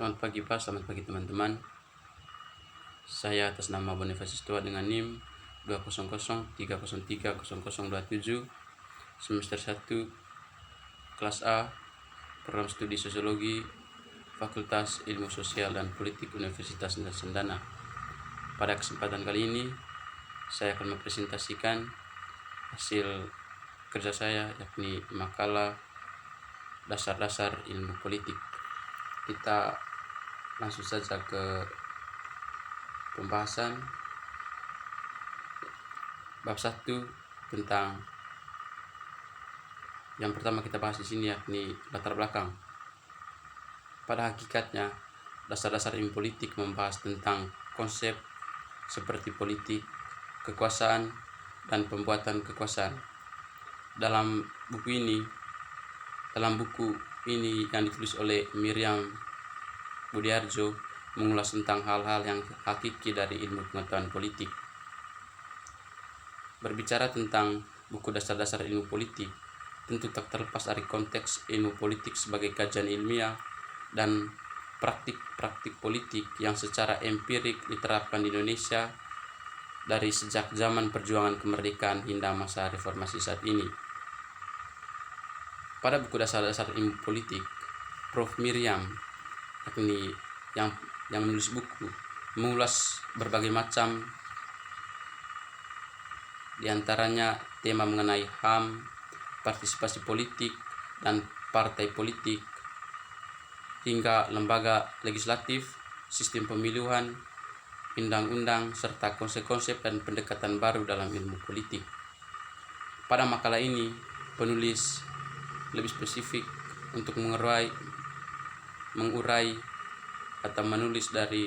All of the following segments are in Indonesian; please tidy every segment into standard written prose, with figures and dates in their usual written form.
Selamat pagi Pak, selamat pagi teman-teman. Saya atas nama Bonifacius Tua dengan NIM 20030030027 semester 1 kelas A, program studi sosiologi, Fakultas Ilmu Sosial dan Politik Universitas Nusa Sendana. Pada kesempatan kali ini saya akan mempresentasikan hasil kerja saya, yakni makalah dasar-dasar ilmu politik. Kita langsung saja ke pembahasan. Bab 1 tentang yang pertama kita bahas di sini, yakni latar belakang. Pada hakikatnya, dasar-dasar ilmu politik membahas tentang konsep seperti politik, kekuasaan, dan pembuatan kekuasaan. Dalam buku ini yang ditulis oleh Miriam Budiarjo mengulas tentang hal-hal yang hakiki dari ilmu pengetahuan politik. Berbicara tentang buku dasar-dasar ilmu politik, tentu tak terlepas dari konteks ilmu politik sebagai kajian ilmiah dan praktik-praktik politik yang secara empirik diterapkan di Indonesia dari sejak zaman perjuangan kemerdekaan hingga masa reformasi saat ini. Pada buku dasar-dasar ilmu politik, Prof. Miriam, yakni yang menulis buku, mengulas berbagai macam, diantaranya tema mengenai HAM, partisipasi politik dan partai politik, hingga lembaga legislatif, sistem pemilihan, undang-undang, serta konsep-konsep dan pendekatan baru dalam ilmu politik. Pada makalah ini, penulis lebih spesifik untuk mengurai atau menulis dari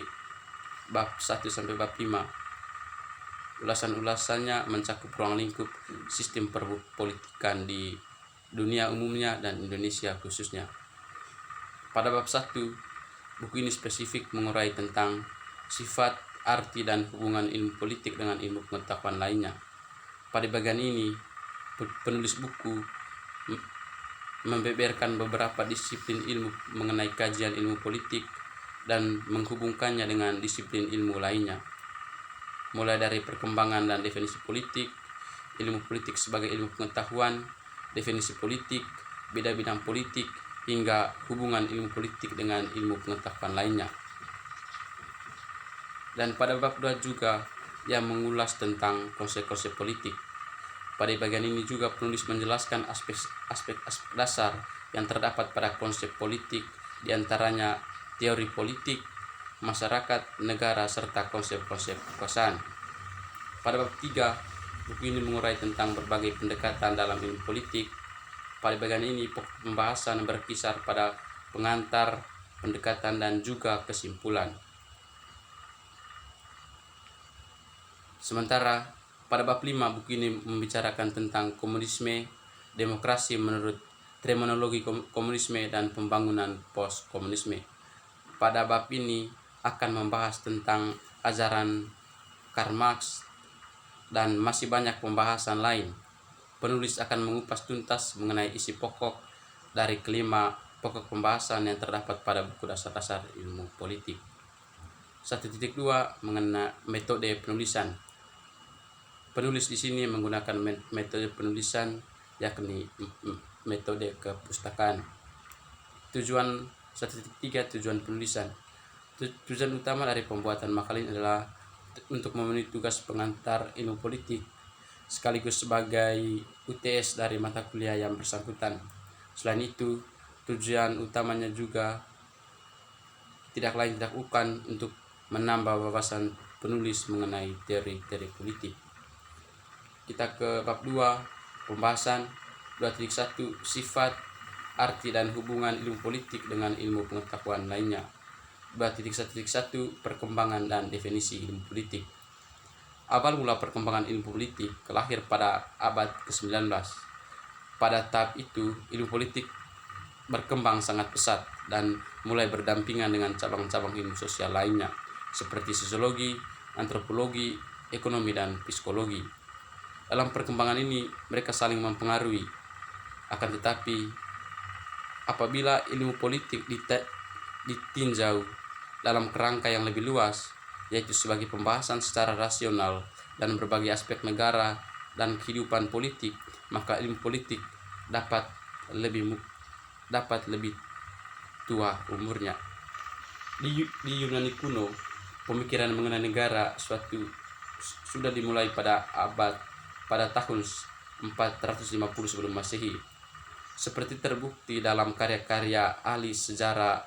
bab 1 sampai bab 5. Ulasan-ulasannya mencakup ruang lingkup sistem perpolitikan di dunia umumnya dan Indonesia khususnya. Pada bab 1, buku ini spesifik mengurai tentang sifat, arti, dan hubungan ilmu politik dengan ilmu pengetahuan lainnya. Pada bagian ini, penulis buku membeberkan beberapa disiplin ilmu mengenai kajian ilmu politik dan menghubungkannya dengan disiplin ilmu lainnya, mulai dari perkembangan dan definisi politik, ilmu politik sebagai ilmu pengetahuan, definisi politik, beda-bidang politik, hingga hubungan ilmu politik dengan ilmu pengetahuan lainnya. Dan pada bab 2 juga yang mengulas tentang konsep-konsep politik. Pada bagian ini juga penulis menjelaskan aspek dasar yang terdapat pada konsep politik, diantaranya teori politik, masyarakat, negara, serta konsep-konsep kekuasaan. Pada bab 3, buku ini mengurai tentang berbagai pendekatan dalam ilmu politik. Pada bagian ini pembahasan berkisar pada pengantar, pendekatan, dan juga kesimpulan. Sementara pada bab 5, buku ini membicarakan tentang komunisme, demokrasi menurut terminologi komunisme, dan pembangunan post-komunisme. Pada bab ini akan membahas tentang ajaran Karl Marx dan masih banyak pembahasan lain. Penulis akan mengupas tuntas mengenai isi pokok dari kelima pokok pembahasan yang terdapat pada buku dasar-dasar ilmu politik. 1.2 mengenai metode penulisan. Penulis di sini menggunakan metode penulisan, yakni metode kepustakaan. Tujuan 1.3 tujuan penulisan. Tujuan utama dari pembuatan makalah ini adalah untuk memenuhi tugas pengantar ilmu politik sekaligus sebagai UTS dari mata kuliah yang bersangkutan. Selain itu, tujuan utamanya juga tidak lain tidak bukan untuk menambah wawasan penulis mengenai teori-teori politik. Kita ke bab 2, pembahasan 2.1 sifat, arti, dan hubungan ilmu politik dengan ilmu pengetahuan lainnya. 2.1.1 perkembangan dan definisi ilmu politik. Awal mula perkembangan ilmu politik lahir pada abad ke-19. Pada tahap itu, ilmu politik berkembang sangat pesat dan mulai berdampingan dengan cabang-cabang ilmu sosial lainnya seperti sosiologi, antropologi, ekonomi, dan psikologi. Dalam perkembangan ini mereka saling mempengaruhi. Akan tetapi apabila ilmu politik ditinjau dalam kerangka yang lebih luas, yaitu sebagai pembahasan secara rasional dan berbagai aspek negara dan kehidupan politik, maka ilmu politik dapat lebih tua umurnya. Di Yunani kuno, pemikiran mengenai negara sudah dimulai pada tahun 450 sebelum Masehi. Seperti terbukti dalam karya-karya ahli sejarah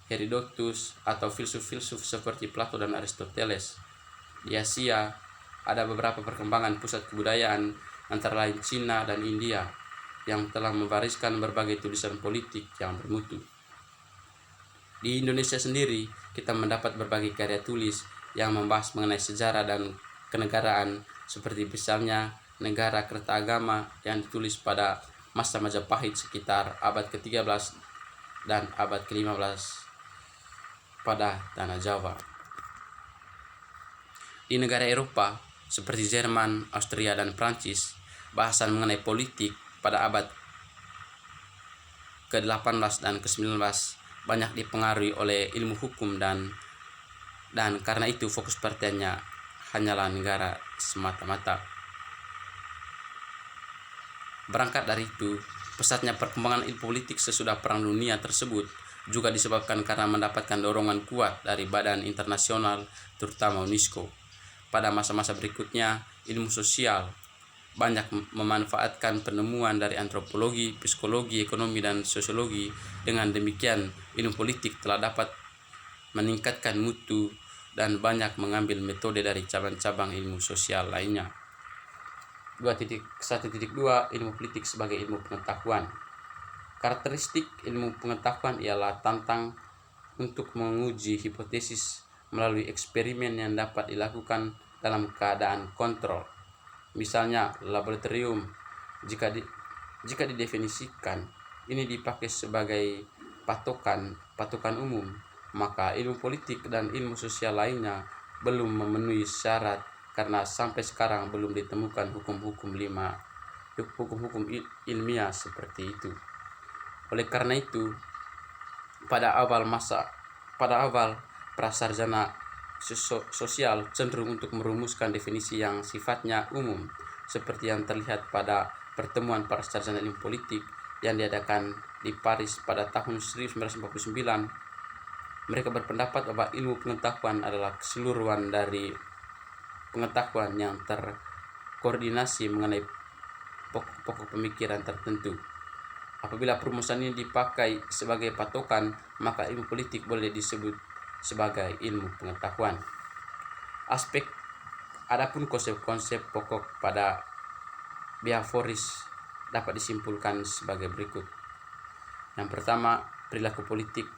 Herodotus atau filsuf-filsuf seperti Plato dan Aristoteles. Di Asia ada beberapa perkembangan pusat kebudayaan antara lain Cina dan India yang telah mewariskan berbagai tulisan politik yang bermutu. Di Indonesia sendiri, kita mendapat berbagai karya tulis yang membahas mengenai sejarah dan kenegaraan, seperti misalnya Negara Kertagama yang ditulis pada masa Majapahit sekitar abad ke-13 dan abad ke-15 pada tanah Jawa. Di negara Eropa seperti Jerman, Austria, dan Prancis, bahasan mengenai politik pada abad ke-18 dan ke-19 banyak dipengaruhi oleh ilmu hukum dan karena itu fokus perhatiannya hanyalah negara semata-mata. Berangkat dari itu, pesatnya perkembangan ilmu politik sesudah Perang Dunia tersebut juga disebabkan karena mendapatkan dorongan kuat dari badan internasional, terutama UNESCO. Pada masa-masa berikutnya, ilmu sosial banyak memanfaatkan penemuan dari antropologi, psikologi, ekonomi, dan sosiologi. Dengan demikian, ilmu politik telah dapat meningkatkan mutu dan banyak mengambil metode dari cabang-cabang ilmu sosial lainnya. 1.2 Ilmu politik sebagai ilmu pengetahuan. Karakteristik ilmu pengetahuan ialah tantang untuk menguji hipotesis melalui eksperimen yang dapat dilakukan dalam keadaan kontrol. Misalnya laboratorium. Jika didefinisikan ini dipakai sebagai patokan umum, maka ilmu politik dan ilmu sosial lainnya belum memenuhi syarat karena sampai sekarang belum ditemukan hukum-hukum ilmiah seperti itu. Oleh karena itu, pada awal prasarjana sosial cenderung untuk merumuskan definisi yang sifatnya umum, seperti yang terlihat pada pertemuan para sarjana ilmu politik yang diadakan di Paris pada tahun 1949. Mereka berpendapat bahwa ilmu pengetahuan adalah keseluruhan dari pengetahuan yang terkoordinasi mengenai pokok pemikiran tertentu. Apabila perumusan ini dipakai sebagai patokan, maka ilmu politik boleh disebut sebagai ilmu pengetahuan. Adapun konsep-konsep pokok pada Biaforis dapat disimpulkan sebagai berikut. Yang pertama, perilaku politik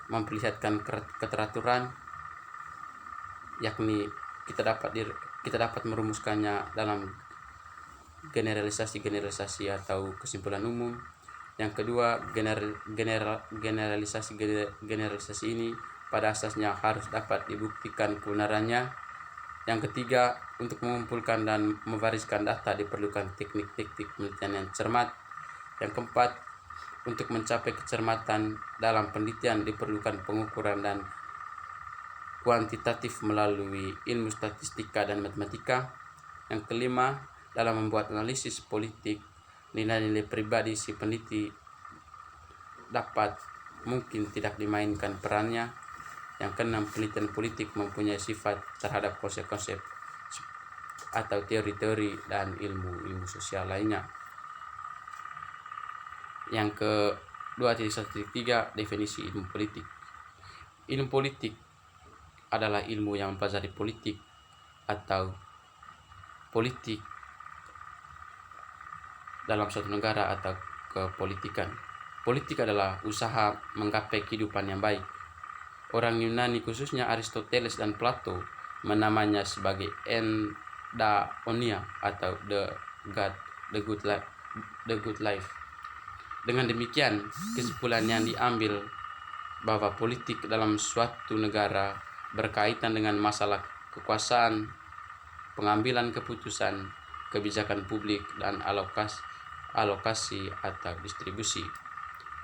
memperlihatkan keteraturan, yakni kita dapat merumuskannya dalam generalisasi atau kesimpulan umum. Yang kedua, generalisasi ini pada asasnya harus dapat dibuktikan kebenarannya. Yang ketiga, untuk mengumpulkan dan mewariskan data diperlukan teknik-teknik penelitian yang cermat. Yang keempat, untuk mencapai kecermatan dalam penelitian diperlukan pengukuran dan kuantitatif melalui ilmu statistika dan matematika. Yang kelima, dalam membuat analisis politik, nilai-nilai pribadi si peneliti dapat mungkin tidak dimainkan perannya. Yang keenam, penelitian politik mempunyai sifat terhadap konsep-konsep atau teori-teori dan ilmu sosial lainnya. Yang ke-2.1.3 Definisi ilmu politik. Ilmu politik adalah ilmu yang mempelajari politik atau politik dalam suatu negara atau kepolitikan. Politik adalah usaha menggapai kehidupan yang baik. Orang Yunani khususnya Aristoteles dan Plato menamanya sebagai endaonia atau the good life. Dengan demikian, kesimpulan yang diambil bahwa politik dalam suatu negara berkaitan dengan masalah kekuasaan, pengambilan keputusan, kebijakan publik, dan alokasi atau distribusi.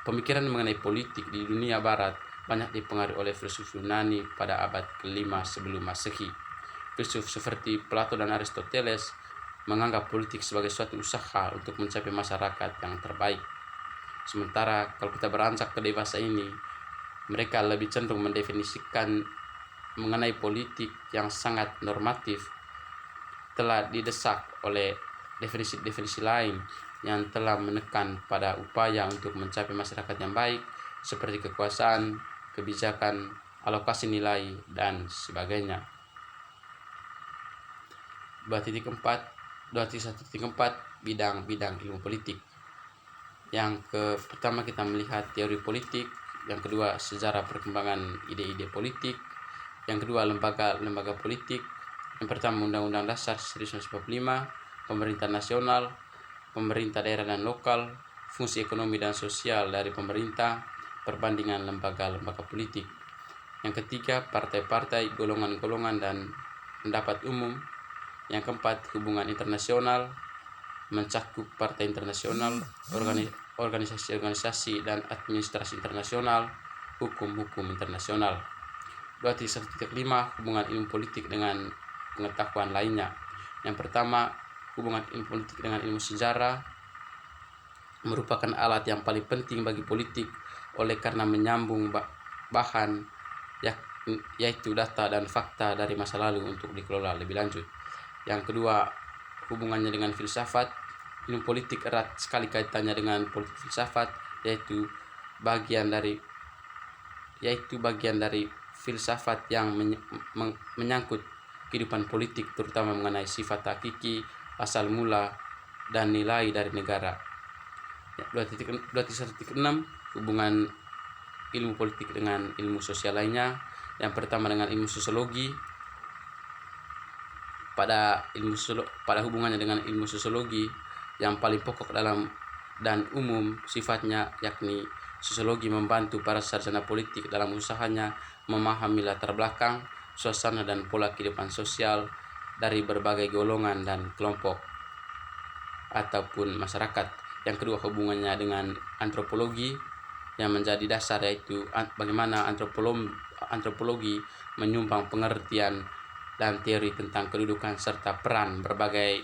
Pemikiran mengenai politik di dunia barat banyak dipengaruhi oleh filsuf Yunani pada abad ke-5 sebelum Masehi. Filsuf seperti Plato dan Aristoteles menganggap politik sebagai suatu usaha untuk mencapai masyarakat yang terbaik. Sementara kalau kita beranjak ke dewasa ini, mereka lebih cenderung mendefinisikan mengenai politik yang sangat normatif, telah didesak oleh definisi-definisi lain yang telah menekan pada upaya untuk mencapai masyarakat yang baik, seperti kekuasaan, kebijakan, alokasi nilai, dan sebagainya. 2.1.4 bidang-bidang ilmu politik. Yang pertama kita melihat teori politik, yang kedua sejarah perkembangan ide-ide politik, yang kedua lembaga-lembaga politik, yang pertama Undang-Undang Dasar 1945, pemerintah nasional, pemerintah daerah dan lokal, fungsi ekonomi dan sosial dari pemerintah, perbandingan lembaga-lembaga politik. Yang ketiga partai-partai, golongan-golongan dan pendapat umum. Yang keempat hubungan internasional, mencakup partai internasional, organisasi-organisasi dan administrasi internasional, hukum-hukum internasional. 2.1.5 hubungan ilmu politik dengan pengetahuan lainnya. Yang pertama, hubungan ilmu politik dengan ilmu sejarah merupakan alat yang paling penting bagi politik oleh karena menyambung bahan yaitu data dan fakta dari masa lalu untuk dikelola lebih lanjut. Yang kedua, hubungannya dengan filsafat. Ilmu politik erat sekali kaitannya dengan politik filsafat, yaitu bagian dari filsafat yang menyangkut kehidupan politik, terutama mengenai sifat hakiki, asal mula, dan nilai dari negara. 2.1.6 hubungan ilmu politik dengan ilmu sosial lainnya. Yang pertama dengan ilmu sosiologi. Pada hubungannya dengan ilmu sosiologi yang paling pokok dalam dan umum sifatnya, yakni sosiologi membantu para sarjana politik dalam usahanya memahami latar belakang, suasana dan pola kehidupan sosial dari berbagai golongan dan kelompok ataupun masyarakat. Yang kedua hubungannya dengan antropologi yang menjadi dasar, yaitu bagaimana antropologi menyumbang pengertian dan teori tentang kedudukan serta peran berbagai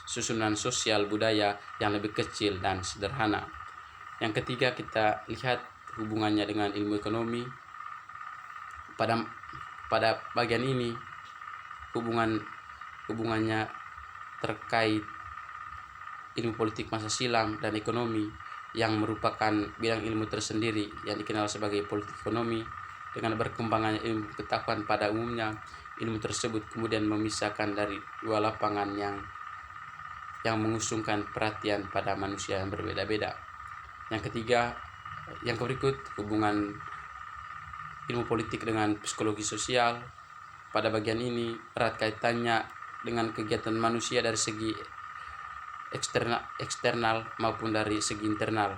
susunan sosial budaya yang lebih kecil dan sederhana. Yang ketiga kita lihat hubungannya dengan ilmu ekonomi. Pada bagian ini hubungannya terkait ilmu politik masa silam dan ekonomi yang merupakan bidang ilmu tersendiri yang dikenal sebagai politik ekonomi. Dengan berkembangannya ilmu pengetahuan pada umumnya, ilmu tersebut kemudian memisahkan dari dua lapangan yang mengusungkan perhatian pada manusia yang berbeda-beda. Yang berikut hubungan ilmu politik dengan psikologi sosial. Pada bagian ini erat kaitannya dengan kegiatan manusia dari segi eksternal maupun dari segi internal.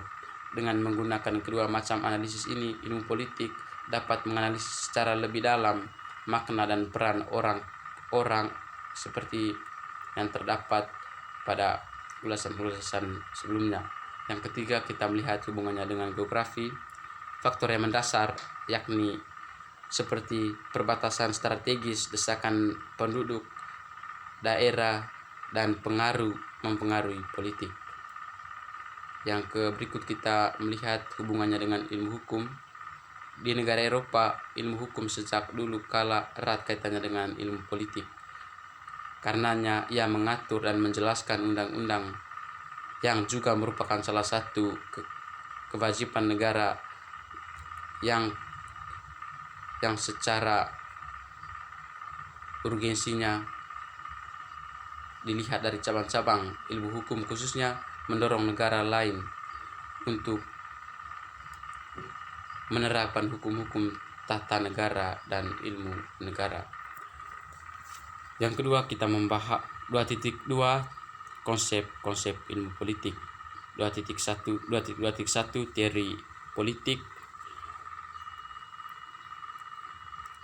Dengan menggunakan kedua macam analisis ini, ilmu politik dapat menganalisis secara lebih dalam makna dan peran orang seperti yang terdapat pada ulasan-ulasan sebelumnya. Yang ketiga kita melihat hubungannya dengan geografi. Faktor yang mendasar yakni seperti perbatasan strategis, desakan penduduk, daerah, dan mempengaruhi politik. Yang berikut kita melihat hubungannya dengan ilmu hukum. Di negara Eropa, ilmu hukum sejak dulu kala erat kaitannya dengan ilmu politik. Karenanya ia mengatur dan menjelaskan undang-undang yang juga merupakan salah satu kewajiban negara yang secara urgensinya dilihat dari cabang-cabang ilmu hukum, khususnya mendorong negara lain untuk menerapkan hukum-hukum tata negara dan ilmu negara. Yang kedua kita membahas 2.2 konsep-konsep ilmu politik. 2.1 teori politik.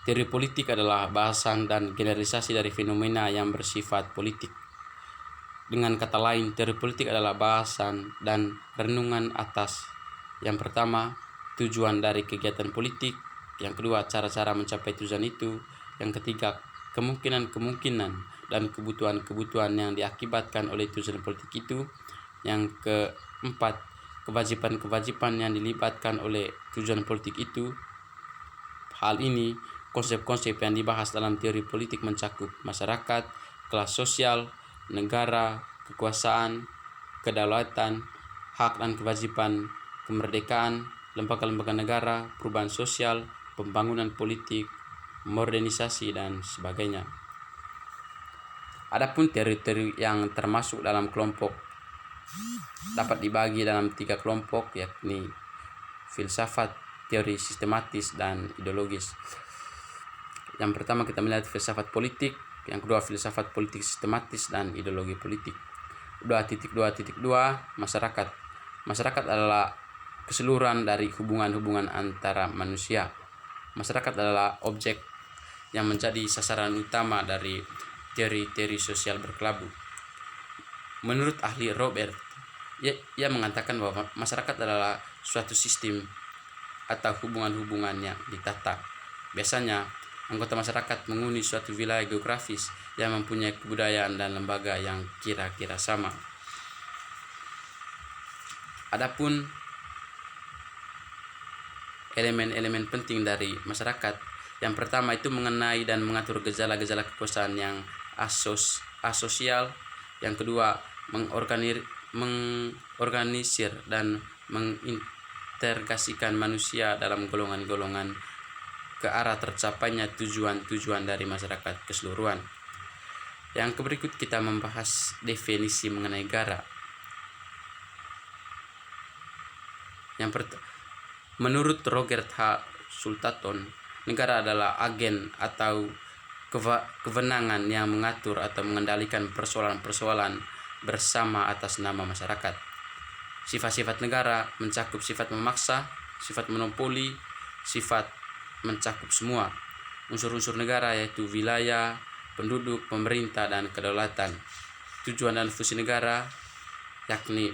Teori politik adalah bahasan dan generalisasi dari fenomena yang bersifat politik. Dengan kata lain, teori politik adalah bahasan dan renungan atas yang pertama, tujuan dari kegiatan politik. Yang kedua, cara-cara mencapai tujuan itu. Yang ketiga, kemungkinan-kemungkinan dan kebutuhan-kebutuhan yang diakibatkan oleh tujuan politik itu. Yang keempat, kewajiban-kewajiban yang dilibatkan oleh tujuan politik itu. Hal ini, konsep-konsep yang dibahas dalam teori politik mencakup masyarakat, kelas sosial, negara, kekuasaan, kedaulatan, hak dan kewajiban, kemerdekaan, lembaga-lembaga negara, perubahan sosial, pembangunan politik, modernisasi, dan sebagainya. Adapun teori-teori yang termasuk dalam kelompok dapat dibagi dalam 3 kelompok, yakni filsafat, teori sistematis, dan ideologis. Yang pertama kita melihat filsafat politik, yang kedua filsafat politik sistematis, dan ideologi politik. 2.2.2 Masyarakat. Masyarakat adalah keseluruhan dari hubungan-hubungan antara manusia. Masyarakat adalah objek yang menjadi sasaran utama dari teori-teori sosial berkelabu. Menurut ahli Robert, ia mengatakan bahwa masyarakat adalah suatu sistem atau hubungan-hubungan yang ditata. Biasanya, anggota masyarakat menghuni suatu wilayah geografis yang mempunyai kebudayaan dan lembaga yang kira-kira sama. Adapun elemen-elemen penting dari masyarakat, yang pertama itu mengenai dan mengatur gejala-gejala kekuasaan yang asosial. Yang kedua, mengorganisir dan mengintegrasikan manusia dalam golongan-golongan ke arah tercapainya tujuan-tujuan dari masyarakat keseluruhan. Yang berikut kita membahas definisi mengenai negara. Menurut Roger H. Sultaton, negara adalah agen atau kewenangan yang mengatur atau mengendalikan persoalan-persoalan bersama atas nama masyarakat. Sifat-sifat negara mencakup sifat memaksa, sifat monopoli, sifat mencakup semua. Unsur-unsur negara yaitu wilayah, penduduk, pemerintah, dan kedaulatan. Tujuan dan fungsi negara yakni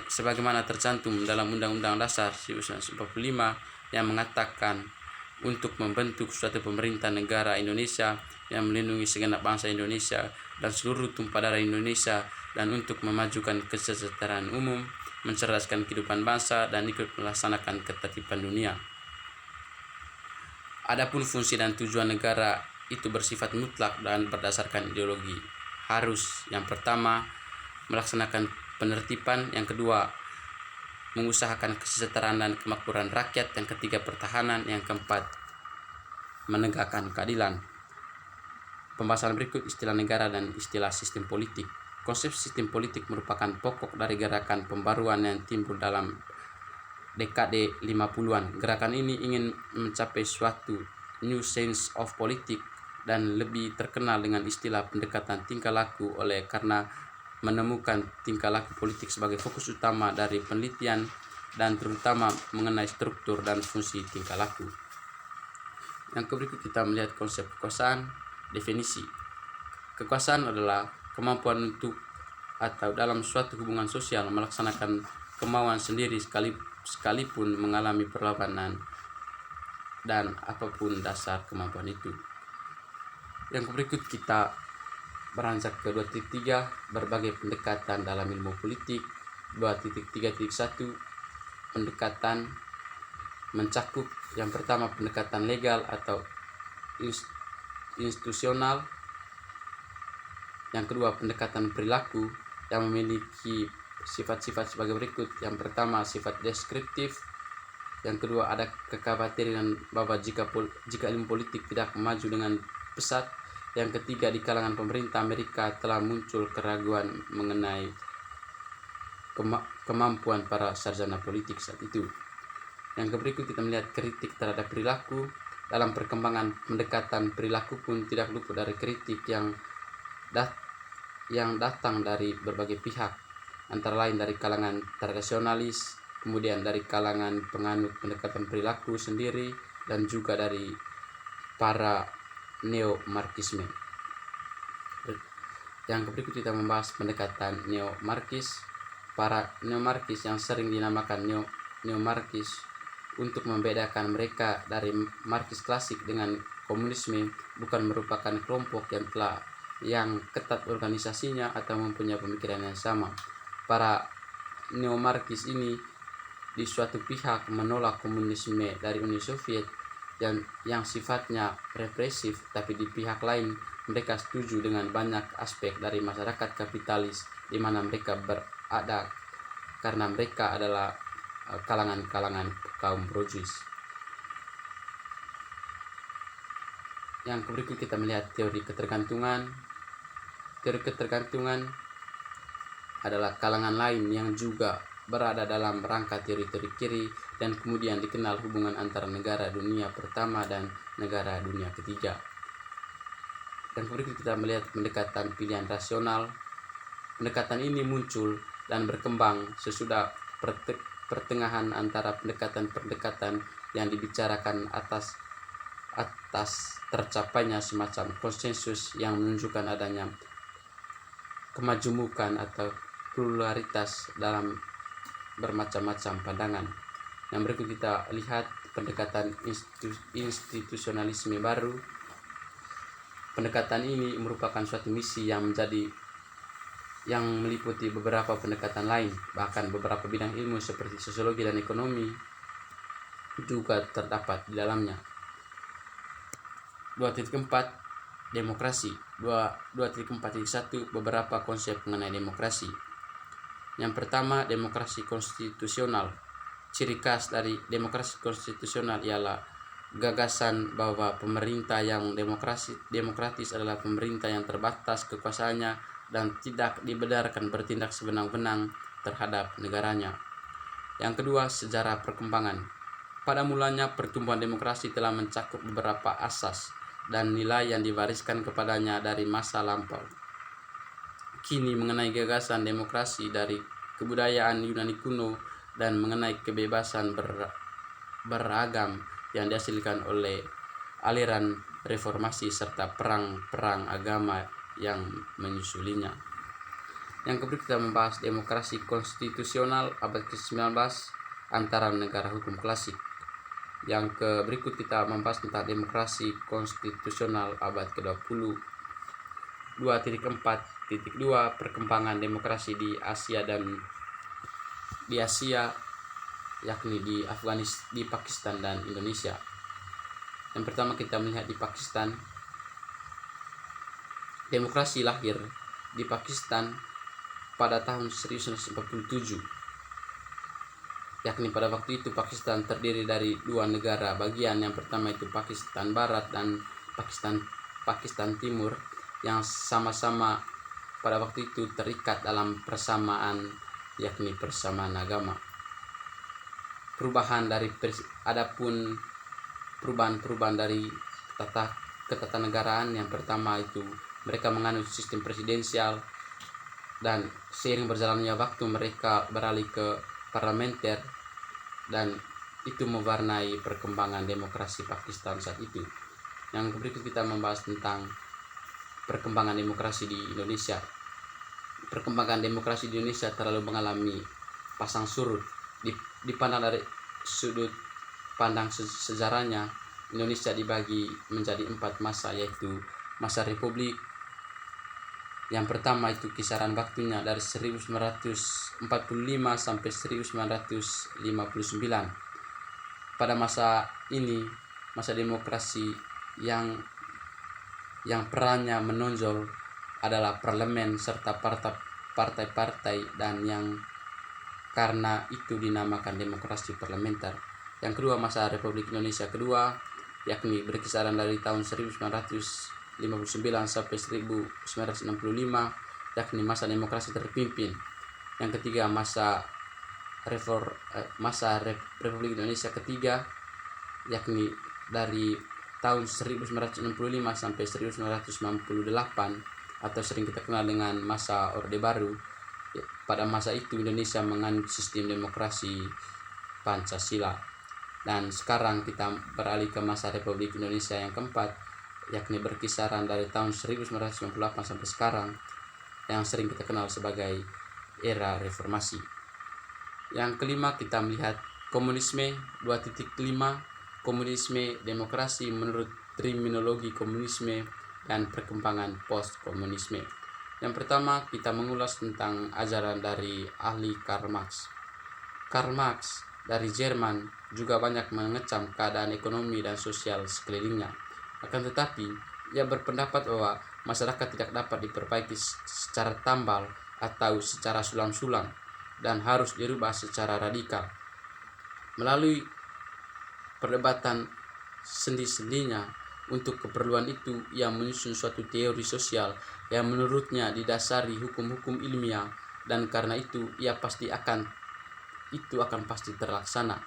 sebagaimana tercantum dalam Undang-Undang Dasar 1945 yang mengatakan untuk membentuk suatu pemerintah negara Indonesia yang melindungi segenap bangsa Indonesia dan seluruh tumpah darah Indonesia, dan untuk memajukan kesejahteraan umum, mencerdaskan kehidupan bangsa, dan ikut melaksanakan ketertiban dunia. Adapun fungsi dan tujuan negara itu bersifat mutlak dan berdasarkan ideologi. Harus, yang pertama, melaksanakan penertiban, yang kedua, mengusahakan kesejahteraan dan kemakmuran rakyat, yang ketiga, pertahanan, yang keempat, menegakkan keadilan. Pembahasan berikut istilah negara dan istilah sistem politik. Konsep sistem politik merupakan pokok dari gerakan pembaruan yang timbul dalam dekade 50-an. Gerakan ini ingin mencapai suatu new sense of politics dan lebih terkenal dengan istilah pendekatan tingkah laku karena menemukan tingkah laku politik sebagai fokus utama dari penelitian dan terutama mengenai struktur dan fungsi tingkah laku. Yang berikut kita melihat konsep kekuasaan. Definisi. Kekuasaan adalah kemampuan untuk atau dalam suatu hubungan sosial melaksanakan kemauan sendiri sekalipun mengalami perlawanan dan apapun dasar kemampuan itu. Yang berikut kita beranjak ke 2.3 berbagai pendekatan dalam ilmu politik. 2.3.1 pendekatan mencakup yang pertama pendekatan legal atau institusional, yang kedua pendekatan perilaku yang memiliki sifat-sifat sebagai berikut. Yang pertama sifat deskriptif, yang kedua ada kekhawatiran bahwa jika ilmu politik tidak maju dengan pesat, yang ketiga di kalangan pemerintah Amerika telah muncul keraguan mengenai kemampuan para sarjana politik saat itu. Yang berikut kita melihat kritik terhadap perilaku. Dalam perkembangan pendekatan perilaku pun tidak luput dari kritik yang datang dari berbagai pihak, antara lain dari kalangan tradisionalis, kemudian dari kalangan penganut pendekatan perilaku sendiri, dan juga dari para neo-marxisme. Yang berikut kita membahas pendekatan neo-marxis. Para neo-marxis yang sering dinamakan neo-marxis untuk membedakan mereka dari Marxis klasik dengan komunisme bukan merupakan kelompok yang ketat organisasinya atau mempunyai pemikiran yang sama. Para neo-Marxis ini di suatu pihak menolak komunisme dari Uni Soviet yang sifatnya represif, tapi di pihak lain mereka setuju dengan banyak aspek dari masyarakat kapitalis di mana mereka berada karena mereka adalah kalangan-kalangan kaum burjuis. Yang berikut kita melihat teori ketergantungan. Teori ketergantungan adalah kalangan lain yang juga berada dalam rangka teori-teori kiri dan kemudian dikenal hubungan antara negara dunia pertama dan negara dunia ketiga. Dan berikut kita melihat pendekatan pilihan rasional. Pendekatan ini muncul dan berkembang sesudah pertengahan antara pendekatan-pendekatan yang dibicarakan atas tercapainya semacam konsensus yang menunjukkan adanya kemajumukan atau pluralitas dalam bermacam-macam pandangan. Yang berikut kita lihat pendekatan institusionalisme baru. Pendekatan ini merupakan suatu misi yang meliputi beberapa pendekatan lain, bahkan beberapa bidang ilmu seperti sosiologi dan ekonomi juga terdapat di dalamnya. 2.4 Demokrasi. 2.4.1 Beberapa konsep mengenai demokrasi. Yang pertama, demokrasi konstitusional. Ciri khas dari demokrasi konstitusional ialah gagasan bahwa pemerintah yang demokratis adalah pemerintah yang terbatas kekuasaannya dan tidak dibenarkan bertindak sewenang-wenang terhadap negaranya. Yang kedua, sejarah perkembangan. Pada mulanya pertumbuhan demokrasi telah mencakup beberapa asas dan nilai yang diwariskan kepadanya dari masa lampau. Kini mengenai gagasan demokrasi dari kebudayaan Yunani kuno dan mengenai kebebasan beragam yang dihasilkan oleh aliran reformasi serta perang-perang agama yang menyusulinya. Yang kedua kita membahas demokrasi konstitusional abad ke-19 antara negara hukum klasik. Yang berikut kita membahas tentang demokrasi konstitusional abad ke-20. 2.4.2 Perkembangan demokrasi di Asia yakni di Afghanistan, di Pakistan dan Indonesia. Yang pertama kita melihat di Pakistan. Demokrasi lahir di Pakistan pada tahun 1947. Yakni pada waktu itu Pakistan terdiri dari dua negara bagian. Yang pertama itu Pakistan Barat dan Pakistan Timur yang sama-sama pada waktu itu terikat dalam persamaan, yakni persamaan agama. Adapun perubahan dari ketatanegaraan, yang pertama itu mereka menganut sistem presidensial dan seiring berjalannya waktu mereka beralih ke parlementer dan itu mewarnai perkembangan demokrasi Pakistan saat itu. Yang berikut kita membahas tentang perkembangan demokrasi di Indonesia. Perkembangan demokrasi di Indonesia terlalu mengalami pasang surut. Dipandang dari sudut pandang sejarahnya, Indonesia dibagi menjadi 4 masa, yaitu masa Republik. Yang pertama itu kisaran waktunya dari 1945 sampai 1959. Pada masa ini, masa demokrasi yang perannya menonjol adalah parlemen serta partai-partai dan yang karena itu dinamakan demokrasi parlementer. Yang kedua, masa Republik Indonesia kedua, yakni berkisaran dari tahun 1959 sampai 1965, yakni masa demokrasi terpimpin. Yang ketiga, masa Republik Indonesia ketiga, yakni dari tahun 1965 sampai 1998 atau sering kita kenal dengan masa Orde Baru. Pada masa itu Indonesia menganut sistem demokrasi Pancasila. Dan sekarang kita beralih ke masa Republik Indonesia yang keempat, yakni berkisaran dari tahun 1998 sampai sekarang, yang sering kita kenal sebagai era reformasi. Yang kelima kita melihat Komunisme 2.5 Komunisme, demokrasi menurut terminologi komunisme dan perkembangan post-komunisme. Yang pertama, kita mengulas tentang ajaran dari ahli Karl Marx. Karl Marx dari Jerman juga banyak mengecam keadaan ekonomi dan sosial sekelilingnya. Akan tetapi, ia berpendapat bahwa masyarakat tidak dapat diperbaiki secara tambal atau secara sulam-sulam dan harus dirubah secara radikal. Melalui perdebatan sendi-sendinya untuk keperluan itu, ia menyusun suatu teori sosial yang menurutnya didasari hukum-hukum ilmiah, dan karena itu akan pasti terlaksana.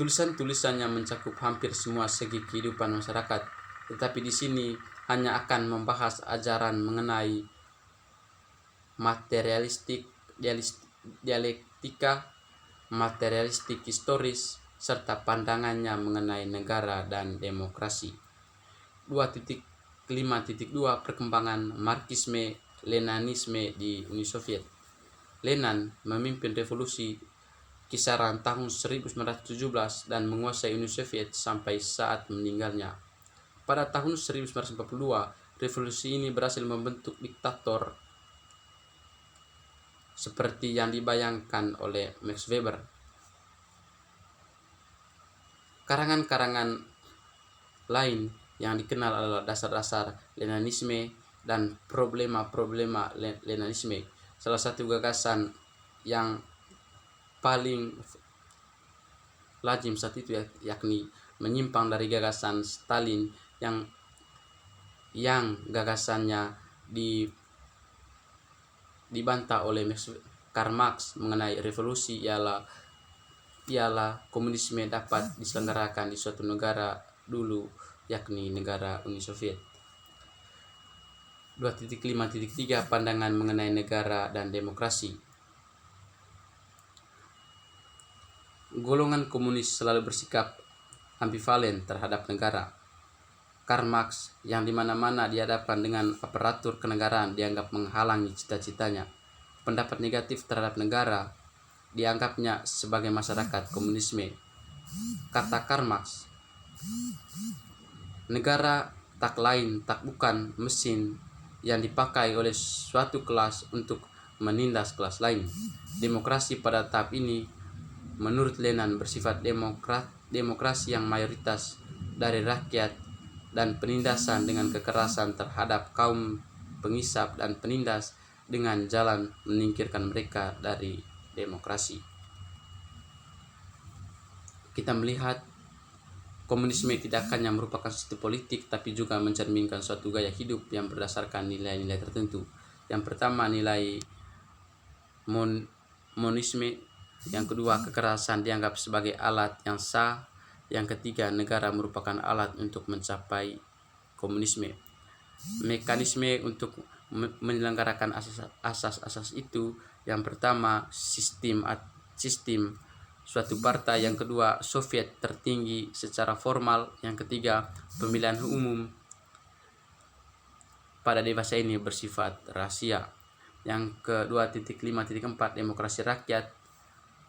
Tulisan-tulisannya mencakup hampir semua segi kehidupan masyarakat, tetapi di sini hanya akan membahas ajaran mengenai dialektika, materialistik historis, serta pandangannya mengenai negara dan demokrasi. 2.5.2 Perkembangan Marxisme Leninisme di Uni Soviet. Lenin memimpin revolusi kisaran tahun 1917 dan menguasai Uni Soviet sampai saat meninggalnya. Pada tahun 1942, revolusi ini berhasil membentuk diktator seperti yang dibayangkan oleh Max Weber. Karangan-karangan lain yang dikenal adalah dasar-dasar Leninisme dan problema-problema Leninisme. Salah satu gagasan yang paling lazim saat itu yakni menyimpang dari gagasan Stalin yang gagasannya dibantah oleh Karl Marx mengenai revolusi ialah komunisme dapat diselenggarakan di suatu negara dulu, yakni negara Uni Soviet. 2.5.3 Pandangan mengenai negara dan demokrasi. Golongan komunis selalu bersikap ambivalen terhadap negara. Karl Marx yang dimana-mana dihadapkan dengan aparatur kenegaraan dianggap menghalangi cita-citanya. Pendapat negatif terhadap negara dianggapnya sebagai masyarakat komunisme. Kata Karl Marx, negara tak lain tak bukan mesin yang dipakai oleh suatu kelas untuk menindas kelas lain. Demokrasi pada tahap ini menurut Lenin bersifat demokrasi yang mayoritas dari rakyat dan penindasan dengan kekerasan terhadap kaum pengisap dan penindas dengan jalan menyingkirkan mereka dari demokrasi. Kita melihat komunisme tidak hanya merupakan sistem politik tapi juga mencerminkan suatu gaya hidup yang berdasarkan nilai-nilai tertentu. Yang pertama, nilai monisme. Yang kedua, kekerasan dianggap sebagai alat yang sah. Yang ketiga, negara merupakan alat untuk mencapai komunisme. Mekanisme untuk menyelenggarakan asas-asas itu, yang pertama sistem suatu partai, yang kedua Soviet tertinggi secara formal, yang ketiga pemilihan umum pada dewasa ini bersifat rahasia. Yang ke-2.5.4 Demokrasi rakyat.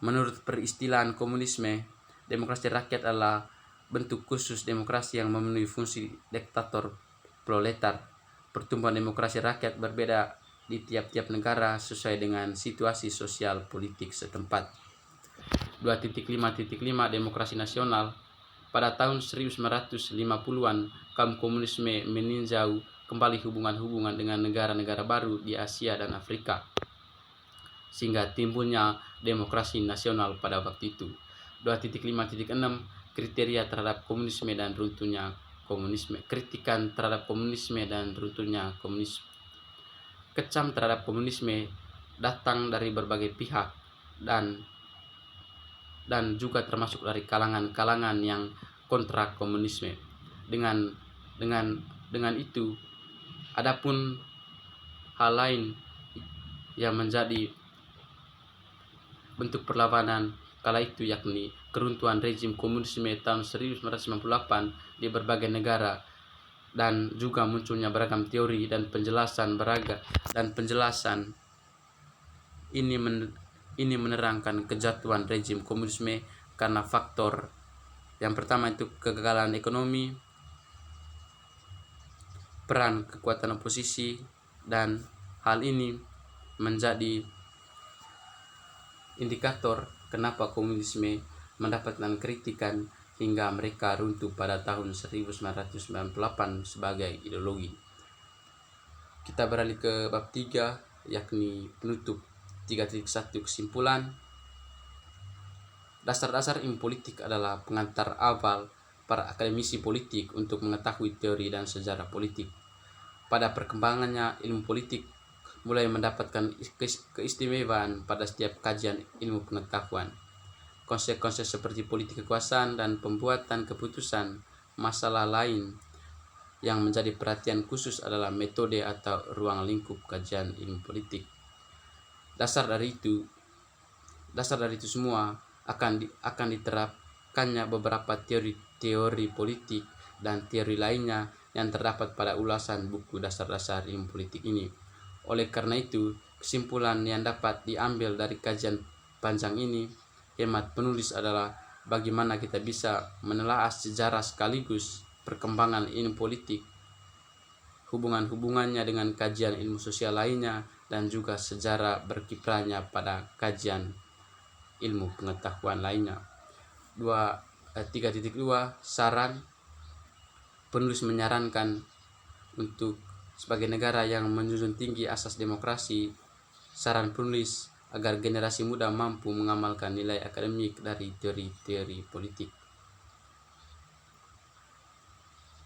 Menurut peristilahan komunisme, demokrasi rakyat adalah bentuk khusus demokrasi yang memenuhi fungsi diktator proletar. Pertumbuhan demokrasi rakyat berbeda di tiap-tiap negara sesuai dengan situasi sosial politik setempat. 2.5.5 Demokrasi nasional. Pada tahun 1950-an, kaum komunisme meninjau kembali hubungan-hubungan dengan negara-negara baru di Asia dan Afrika, sehingga timbulnya demokrasi nasional pada waktu itu. 2.5.6 Kriteria terhadap komunisme dan runtuhnya komunisme. Kritikan terhadap komunisme dan runtuhnya komunisme. Kecam terhadap komunisme datang dari berbagai pihak dan juga termasuk dari kalangan-kalangan yang kontra komunisme. Dengan itu, adapun hal lain yang menjadi bentuk perlawanan kala itu yakni keruntuhan rezim komunisme tahun 1998 di berbagai negara, dan juga munculnya beragam teori dan penjelasan ini ini menerangkan kejatuhan rezim komunisme karena faktor yang pertama itu kegagalan ekonomi, peran kekuatan oposisi, dan hal ini menjadi indikator kenapa komunisme mendapatkan kritikan hingga mereka runtuh pada tahun 1998 sebagai ideologi. Kita beralih ke bab 3, yakni penutup 3.1 kesimpulan. Dasar-dasar ilmu politik adalah pengantar awal para akademisi politik untuk mengetahui teori dan sejarah politik. Pada perkembangannya, ilmu politik mulai mendapatkan keistimewaan pada setiap kajian ilmu pengetahuan. Konsep-konsep seperti politik kekuasaan dan pembuatan keputusan masalah lain yang menjadi perhatian khusus adalah metode atau ruang lingkup kajian ilmu politik. Dasar dari itu semua akan diterapkannya beberapa teori politik dan teori lainnya yang terdapat pada ulasan buku dasar-dasar ilmu politik ini. Oleh karena itu, kesimpulan yang dapat diambil dari kajian panjang ini, hemat penulis, adalah bagaimana kita bisa menelaah sejarah sekaligus perkembangan ilmu politik, hubungan-hubungannya dengan kajian ilmu sosial lainnya, dan juga sejarah berkiprahnya pada kajian ilmu pengetahuan lainnya. 3.2 saran. Penulis menyarankan untuk sebagai negara yang menjunjung tinggi asas demokrasi, saran penulis agar generasi muda mampu mengamalkan nilai akademik dari teori-teori politik.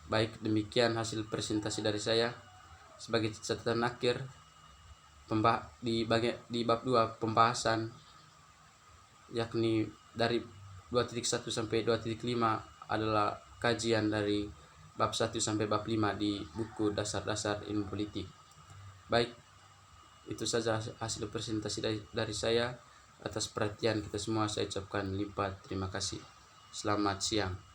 Baik, demikian hasil presentasi dari saya. Sebagai catatan akhir, di bab 2 pembahasan, yakni dari 2.1 sampai 2.5 adalah kajian dari bab 1 sampai bab 5 di buku dasar-dasar ilmu politik. Baik, itu saja hasil presentasi dari saya. Atas perhatian kita semua saya ucapkan limpah terima kasih. Selamat siang.